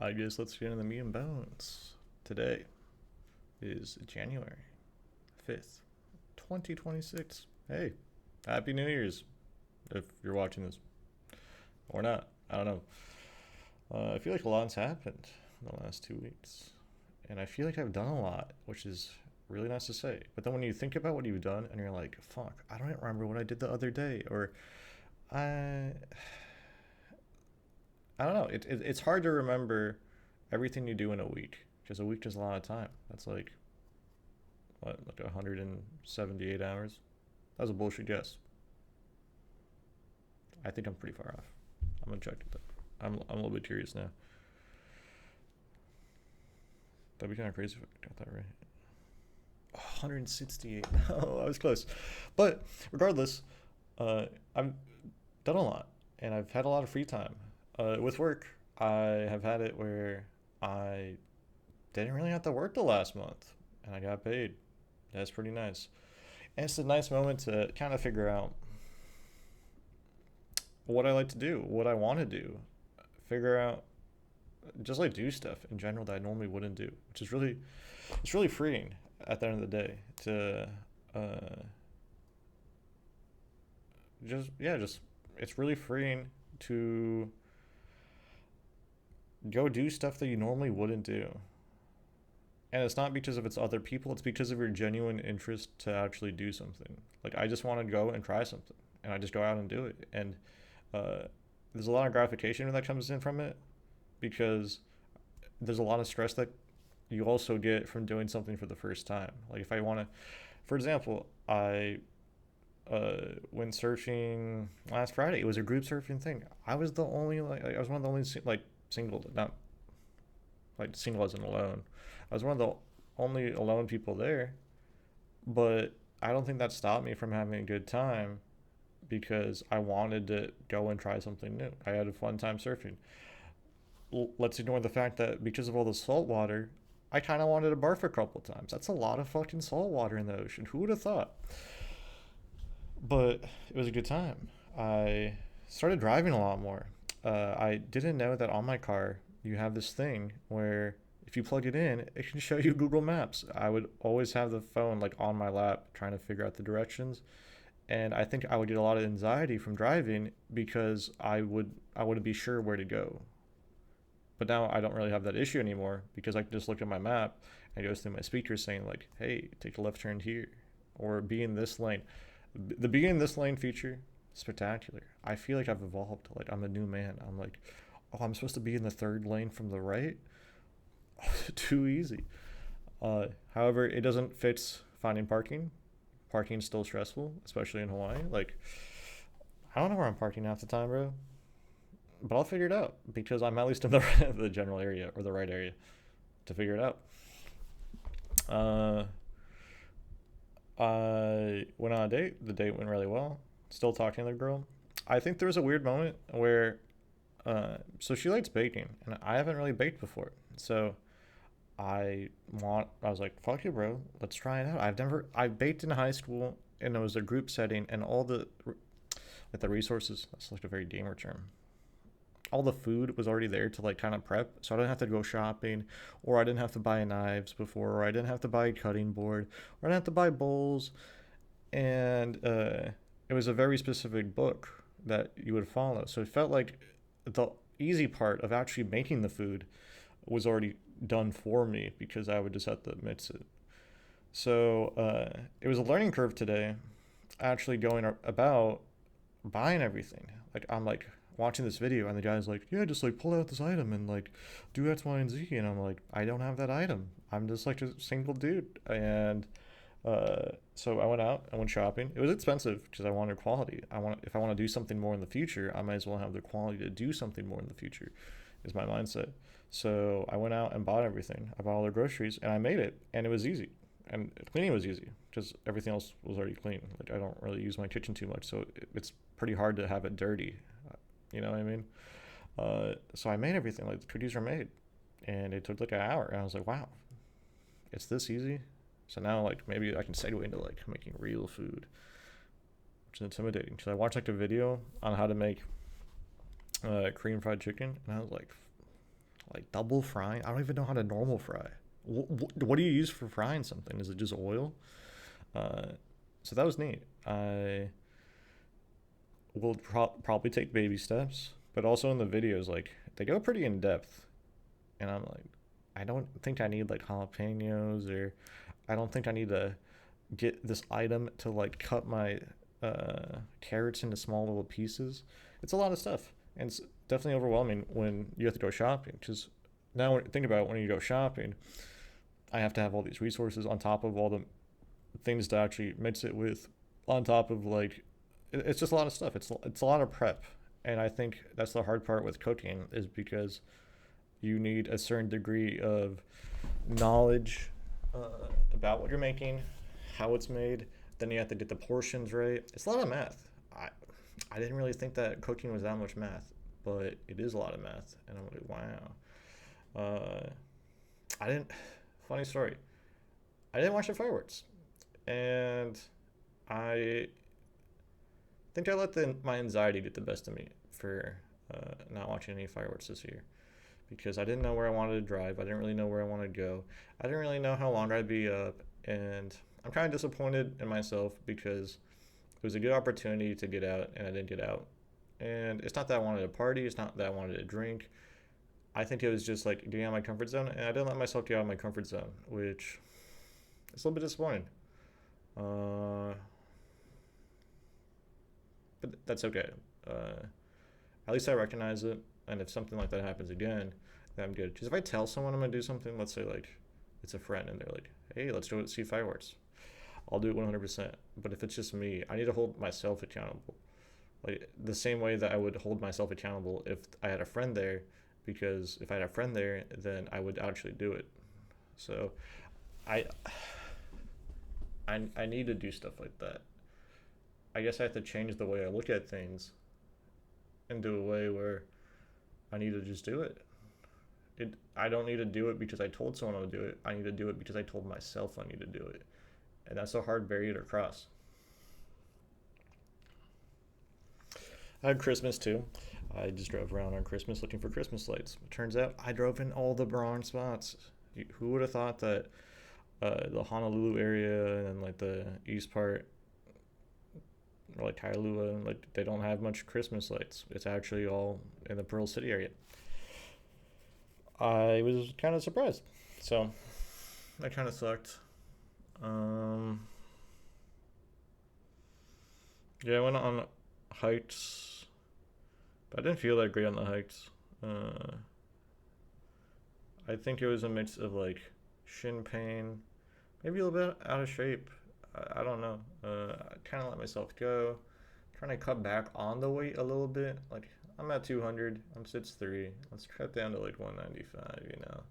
I guess let's get into the meat and bones. Today is January 5th, 2026. Hey, Happy New Year's if you're watching this or not. I don't know. I feel like a lot's happened in the last 2 weeks. And I feel like I've done a lot, which is really nice to say. But then when you think about what you've done and you're like, fuck, I don't remember what I did the other day. Or I. I don't know. It's hard to remember everything you do in a week because a week is a lot of time. That's like 178 hours. That was a bullshit guess. I think I'm pretty far off. I'm gonna check it. I'm a little bit curious now. That'd be kind of crazy if I got that right. 168. No, I was close. But regardless, I've done a lot and I've had a lot of free time. With work, I have had it where I didn't really have to work the last month and I got paid. That's pretty nice. And it's a nice moment to kind of figure out what I like to do, what I want to do, figure out just like do stuff in general that I normally wouldn't do, which is really it's really freeing at the end of the day to uh, just it's really freeing to go do stuff that you normally wouldn't do. And it's not because of it's other people, it's because of your genuine interest to actually do something. Like I just want to go and try something and I just go out and do it. And uh, there's a lot of gratification that comes in from it because there's a lot of stress that you also get from doing something for the first time. Like if I want to, for example, I went surfing last Friday. It was a group surfing thing. I was the only I was one of the only like single, not like single as in alone. I was one of the only alone people there, but I don't think that stopped me from having a good time because I wanted to go and try something new. I had a fun time surfing. Let's ignore the fact that because of all the salt water, I kind of wanted to barf a couple times. That's a lot of fucking salt water in the ocean. Who would have thought? But it was a good time. I started driving a lot more. I didn't know that on my car you have this thing where if you plug it in, it can show you Google Maps. I would always have the phone like on my lap trying to figure out the directions, and I think I would get a lot of anxiety from driving because I wouldn't be sure where to go. But now I don't really have that issue anymore because I can just look at my map and it goes through my speakers saying like, "Hey, take a left turn here," or "Be in this lane." The "Be in this lane" feature, spectacular. I feel like I've evolved. Like I'm a new man. I'm like, oh, I'm supposed to be in the third lane from the right. Too easy. However, it doesn't fix finding parking. Parking's still stressful, especially in Hawaii. Like I don't know where I'm parking half the time, bro. But I'll figure it out because I'm at least in the the general area or the right area to figure it out. Uh, I went on a date. The date went really well. Still talking to the girl. I think there was a weird moment where, so she likes baking, and I haven't really baked before. So I was like, fuck you, bro. Let's try it out. I baked in high school, and it was a group setting, and all like the resources. That's like a very gamer term, all the food was already there to like kind of prep, so I didn't have to go shopping, or I didn't have to buy knives before, or I didn't have to buy a cutting board, or I didn't have to buy bowls, and it was a very specific book that you would follow. So it felt like the easy part of actually making the food was already done for me because I would just have to mix it. So it was a learning curve today, actually going about buying everything. Like I'm like watching this video and the guy's like, yeah, just like pull out this item and like do X, Y, and Z, and I'm like, I don't have that item. I'm just like a single dude, and so I went out. I went shopping. It was expensive because I wanted quality. If I want to do something more in the future, I might as well have the quality to do something more in the future. Is my mindset. So I went out and bought everything. I bought all the groceries and I made it, and it was easy. And cleaning was easy because everything else was already clean. Like I don't really use my kitchen too much, so it's pretty hard to have it dirty. You know what I mean? So I made everything. Like the cookies were made, and it took like an hour. And I was like, wow, it's this easy. So now like maybe I can segue into like making real food, which is intimidating. Because I watched like a video on how to make cream fried chicken, and I was like, like double frying. I don't even know how to normal fry. What do you use for frying something? Is it just oil? Uh, so that was neat. I will probably take baby steps, but also in the videos, like they go pretty in depth, and I'm like, I don't think I need like jalapenos, or I don't think I need to get this item to like cut my carrots into small little pieces. It's a lot of stuff, and it's definitely overwhelming when you have to go shopping. Because now, think about it, when you go shopping, I have to have all these resources on top of all the things to actually mix it with, on top of like, it's just a lot of stuff. It's a lot of prep, and I think that's the hard part with cooking is because you need a certain degree of knowledge about what you're making, how it's made. Then you have to get the portions right. It's a lot of math. I didn't really think that cooking was that much math, but it is a lot of math, and I'm like, wow. I didn't. Funny story. I didn't watch the fireworks, and I think I let my anxiety get the best of me for not watching any fireworks this year because I didn't know where I wanted to drive. I didn't really know where I wanted to go. I didn't really know how long I'd be up, and I'm kind of disappointed in myself because it was a good opportunity to get out, and I didn't get out. And it's not that I wanted to party. It's not that I wanted to drink. I think it was just like getting out of my comfort zone, and I didn't let myself get out of my comfort zone, which is a little bit disappointing. Uh, but that's okay. Uh, at least I recognize it, and if something like that happens again, then I'm good. Because if I tell someone I'm gonna do something, let's say like it's a friend, and they're like, "Hey, let's go see fireworks," I'll do it 100%. But if it's just me, I need to hold myself accountable. Like the same way that I would hold myself accountable if I had a friend there, because if I had a friend there, then I would actually do it. So I I need to do stuff like that. I guess I have to change the way I look at things into a way where I need to just do it. I don't need to do it because I told someone I would do it. I need to do it because I told myself I need to do it. And that's a hard barrier to cross. I had Christmas too. I just drove around on Christmas looking for Christmas lights. It turns out I drove in all the wrong spots. Who would have thought that the Honolulu area and then like the east part, or like Kailua, like they don't have much Christmas lights. It's actually all in the Pearl City area. I was kind of surprised. So that kind of sucked. Um, yeah, I went on hikes, but I didn't feel that great on the hikes. I think it was a mix of like shin pain, maybe a little bit out of shape. I don't know. I kind of let myself go, trying to cut back on the weight a little bit. Like I'm at 200, I'm 6'3". Let's cut down to like 195.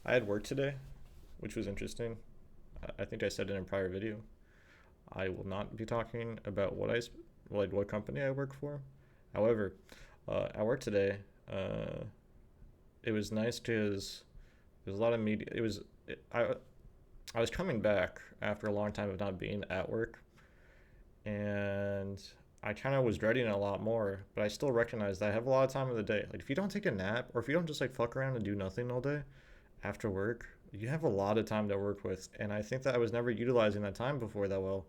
I had work today, which was interesting. I think I said in a prior video. I will not be talking about what company I work for. However, at work today, uh, it was nice because there's a lot of media. I was coming back after a long time of not being at work, and I kind of was dreading it a lot more. But I still recognize that I have a lot of time of the day. Like if you don't take a nap, or if you don't just like fuck around and do nothing all day after work, you have a lot of time to work with. And I think that I was never utilizing that time before that well.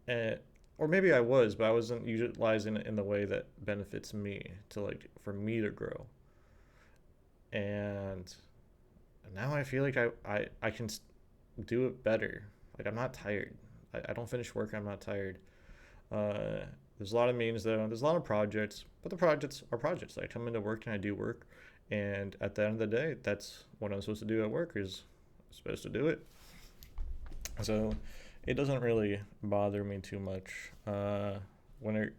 And or maybe I was, but I wasn't utilizing it in the way that benefits me to like for me to grow. And now I feel like I can do it better. Like I'm not tired. I don't finish work. I'm not tired. There's a lot of meetings though. There's a lot of projects, but the projects are projects. I come into work and I do work, and at the end of the day, that's what I'm supposed to do at work. Is supposed to do it. So it doesn't really bother me too much. When it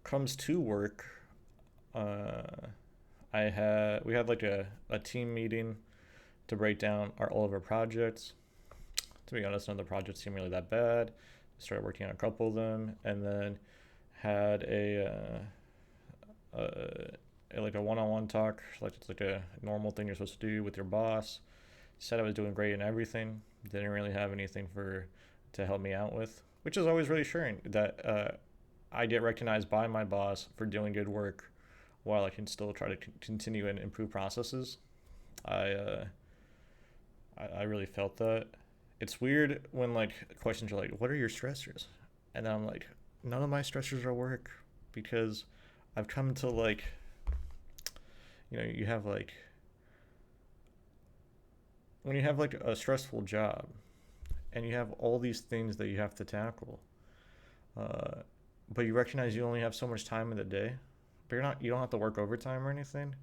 comes to work, uh, we had like a team meeting to break down all of our projects. To be honest, none of the projects seem really that bad. Started working on a couple of them, and then had like a one-on-one talk, like it's like a normal thing you're supposed to do with your boss. Said I was doing great in everything. Didn't really have anything to help me out with, which is always reassuring that I get recognized by my boss for doing good work while I can still try to continue and improve processes. I uh, I really felt that. It's weird when like questions are like, "What are your stressors?" And then I'm like, "None of my stressors are work," because I've come to like, you have like when you have like a stressful job and you have all these things that you have to tackle, uh, but you recognize you only have so much time in the day, but you don't have to work overtime or anything.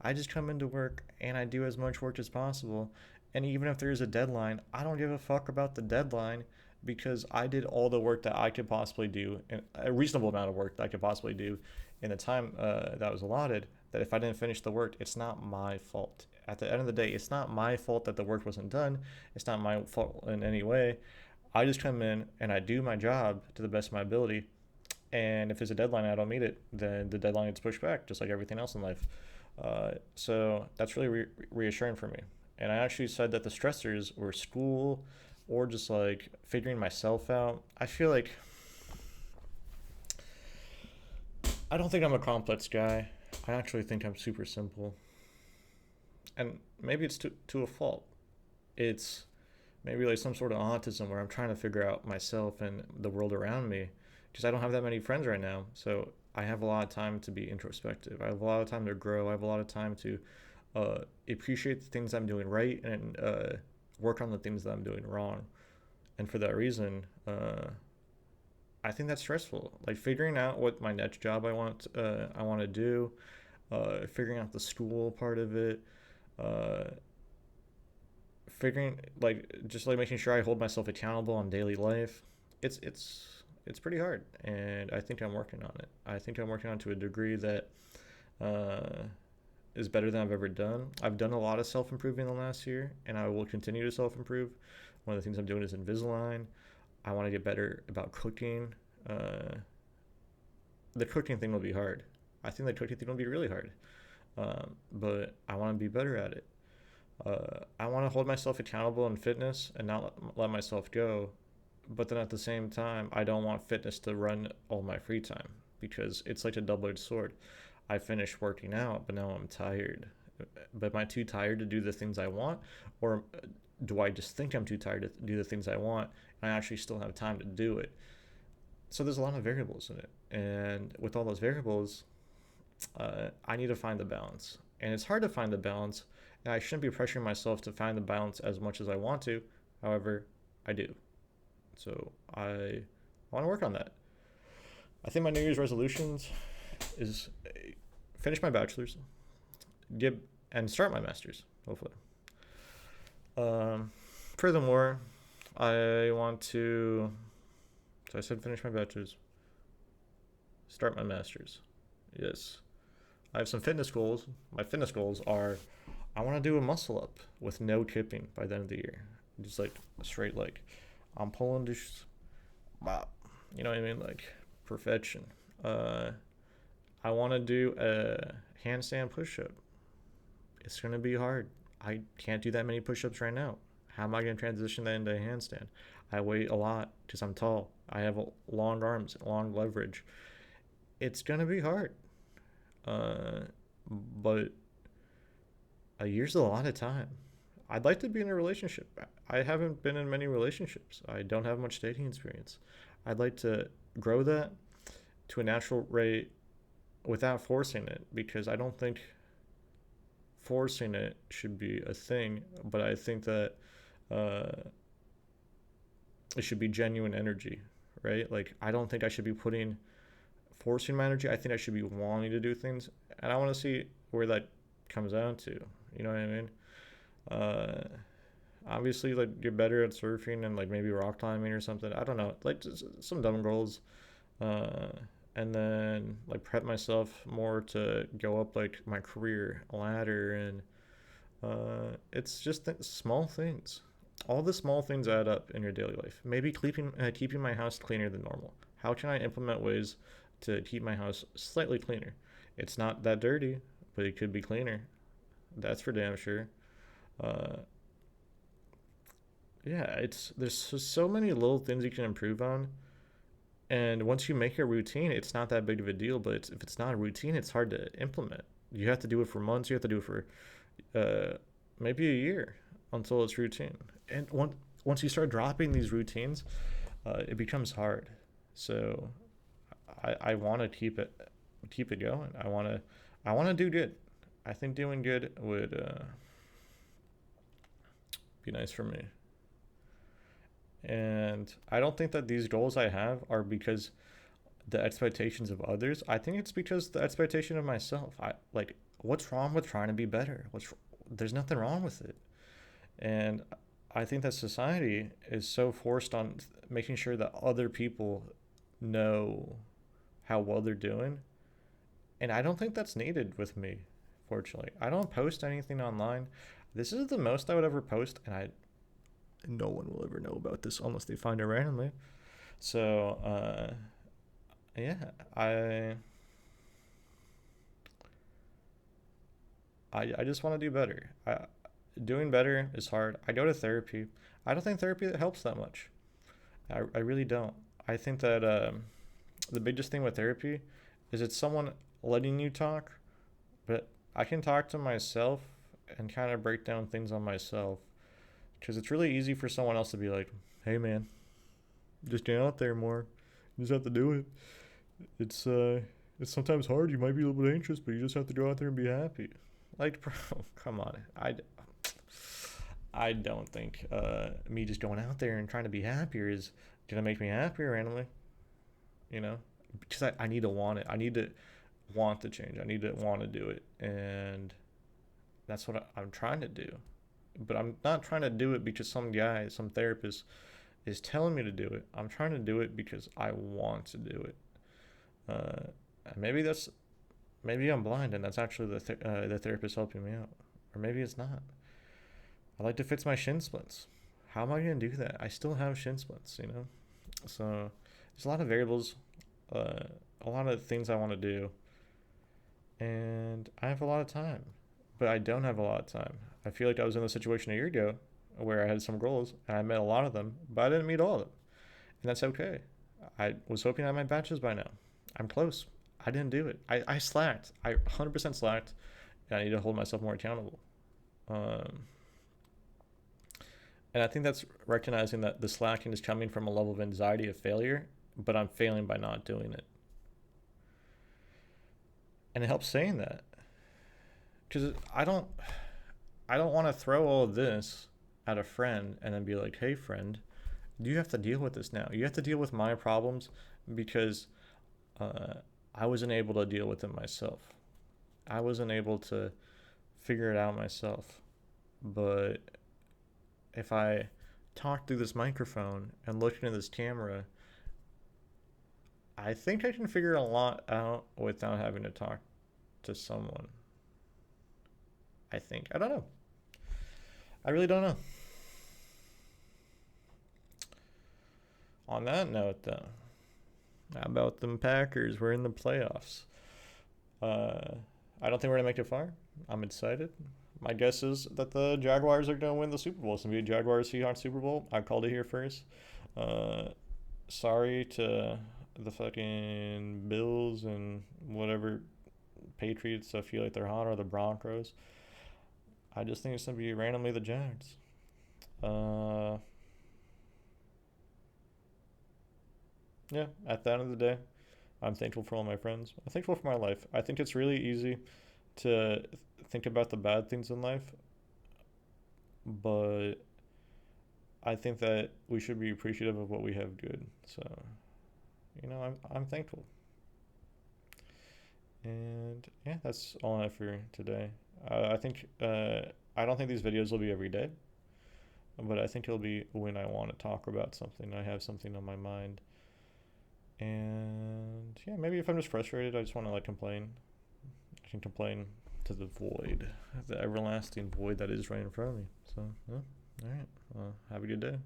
I just come into work and I do as much work as possible. And even if there's a deadline, I don't give a fuck about the deadline because I did all the work that I could possibly do, and a reasonable amount of work that I could possibly do in the time that was allotted. That if I didn't finish the work, it's not my fault. At the end of the day, it's not my fault that the work wasn't done. It's not my fault in any way. I just come in and I do my job to the best of my ability. And if there's a deadline and I don't meet it, then the deadline gets pushed back, just like everything else in life. So that's really reassuring for me. And I actually said that the stressors were school or just like figuring myself out. I feel like I don't think I'm a complex guy. I actually think I'm super simple. And maybe it's to a fault. It's maybe like some sort of autism where I'm trying to figure out myself and the world around me because I don't have that many friends right now. So I have a lot of time to be introspective. I have a lot of time to grow. I have a lot of time to appreciate the things I'm doing right and work on the things that I'm doing wrong. And for that reason, I think that's stressful. Like figuring out what my next job I want to do, figuring out the school part of it, uh, figuring like just like making sure I hold myself accountable on daily life. It's pretty hard, and I think I'm working on it. I think I'm working on it to a degree that uh, is better than I've ever done. I've done a lot of self improving in the last year, and I will continue to self improve. One of the things I'm doing is Invisalign. I want to get better about cooking. Uh, the cooking thing will be hard. I think the cooking thing will be really hard, but I want to be better at it. I want to hold myself accountable in fitness and not let myself go. But then at the same time, I don't want fitness to run all my free time because it's like a double edged sword. I finished working out, but now I'm tired. But am I too tired to do the things I want? Or do I just think I'm too tired to do the things I want and I actually still have time to do it? So there's a lot of variables in it. And with all those variables, I need to find the balance. And it's hard to find the balance. And I shouldn't be pressuring myself to find the balance as much as I want to. However, I do. So I want to work on that. I think my New Year's resolutions is finish my bachelor's, get and start my master's, hopefully. Um, Furthermore, I want to. So I said finish my bachelor's, start my master's. Yes, I have some fitness goals. My fitness goals are I want to do a muscle up with no kipping by the end of the year. Just like a straight leg. I'm pulling this, wow, you know what I mean? Like perfection. Uh, I want to do a handstand push up. It's going to be hard. I can't do that many push ups right now. How am I going to transition that into a handstand? I weigh a lot because I'm tall. I have long arms, long leverage. It's going to be hard. Uh, but a year's a lot of time. I'd like to be in a relationship. I haven't been in many relationships. I don't have much dating experience. I'd like to grow that to a natural rate without forcing it because I don't think forcing it should be a thing, but I think that uh, it should be genuine energy, right? Like, I don't think I should be forcing my energy. I think I should be wanting to do things, and I want to see where that comes down to. You know what I mean? Uh, Obviously, like get better at surfing and like maybe rock climbing or something. I don't know, like just some dumb goals. Uh, and then like prep myself more to go up like my career ladder and it's just small things. All the small things add up in your daily life. Maybe keeping my house cleaner than normal. How can I implement ways to keep my house slightly cleaner? It's not that dirty, but it could be cleaner. That's for damn sure. Uh, yeah, it's there's so many little things you can improve on, And once you make it a routine, it's not that big of a deal. But if it's not a routine, it's hard to implement. You have to do it for months. You have to do it for uh, maybe a year until it's routine. And once you start dropping these routines, it becomes hard. So I want to keep it going. I want to do good. I think doing good would be nice for me. And I don't think that these goals I have are because the expectations of others. I think it's because the expectation of myself. I like what's wrong with trying to be better? What's There's nothing wrong with it. And I think that society is so forced on making sure that other people know how well they're doing. And I don't think that's needed with me, fortunately. I don't post anything online. This is the most I would ever post, and I no one will ever know about this unless they find it randomly. So, yeah, I just want to do better. Doing better is hard. I go to therapy. I don't think therapy helps that much. I really don't. I think that the biggest thing with therapy is it's someone letting you talk, but I can talk to myself and kind of break down things on myself because it's really easy for someone else to be like, "Hey, man, just get out there more. You just have to do it. It's uh, it's sometimes hard. You might be a little bit anxious, but you just have to go out there and be happy." Like, bro, come on. I don't think me just going out there and trying to be happier is gonna make me happier randomly. You know, because I need to want it. I need to want to change. I need to want to do it, and that's what I'm trying to do. But I'm not trying to do it because some guy, some therapist, is telling me to do it. I'm trying to do it because I want to do it. And maybe I'm blind, and that's actually the therapist helping me out, or maybe it's not. I like to fix my shin splints. How am I gonna do that? I still have shin splints, you know. So there's a lot of variables, uh, a lot of things I want to do, and I have a lot of time, but I don't have a lot of time. I feel like I was in a situation a year ago where I had some goals and I met a lot of them, but I didn't meet all of them, and that's okay. I was hoping I had my batches by now. I'm close. I didn't do it. I slacked. I 100% slacked, and I need to hold myself more accountable. Um, and I think that's recognizing that the slacking is coming from a level of anxiety of failure, but I'm failing by not doing it. And it helps saying that because I don't want to throw all of this at a friend and then be like, "Hey, friend, you have to deal with this now. You have to deal with my problems because uh, I wasn't able to deal with it myself. I wasn't able to figure it out myself. But if I talk through this microphone and look into this camera, I think I can figure a lot out without having to talk to someone. I think. I don't know. I really don't know." On that note, though, how about them Packers? We're in the playoffs. Uh, I don't think we're gonna make it far. I'm excited. My guess is that the Jaguars are gonna win the Super Bowl. It's gonna be a Jaguars Seahawks Super Bowl. I called it here first. Uh, Sorry to the fucking Bills and whatever Patriots. I feel like they're hot, or the Broncos. I just think it's gonna be randomly the Jags. Uh, yeah. At the end of the day, I'm thankful for all my friends. I'm thankful for my life. I think it's really easy to think about the bad things in life, but I think that we should be appreciative of what we have good. So, I'm thankful. And yeah, that's all I have for today. I think I don't think these videos will be every day, but I think it'll be when I want to talk about something. I have something on my mind, and yeah, maybe if I'm just frustrated, I just want to like complain. I can complain to the void, the everlasting void that is right in front of me. So, yeah. All right. Well, have a good day.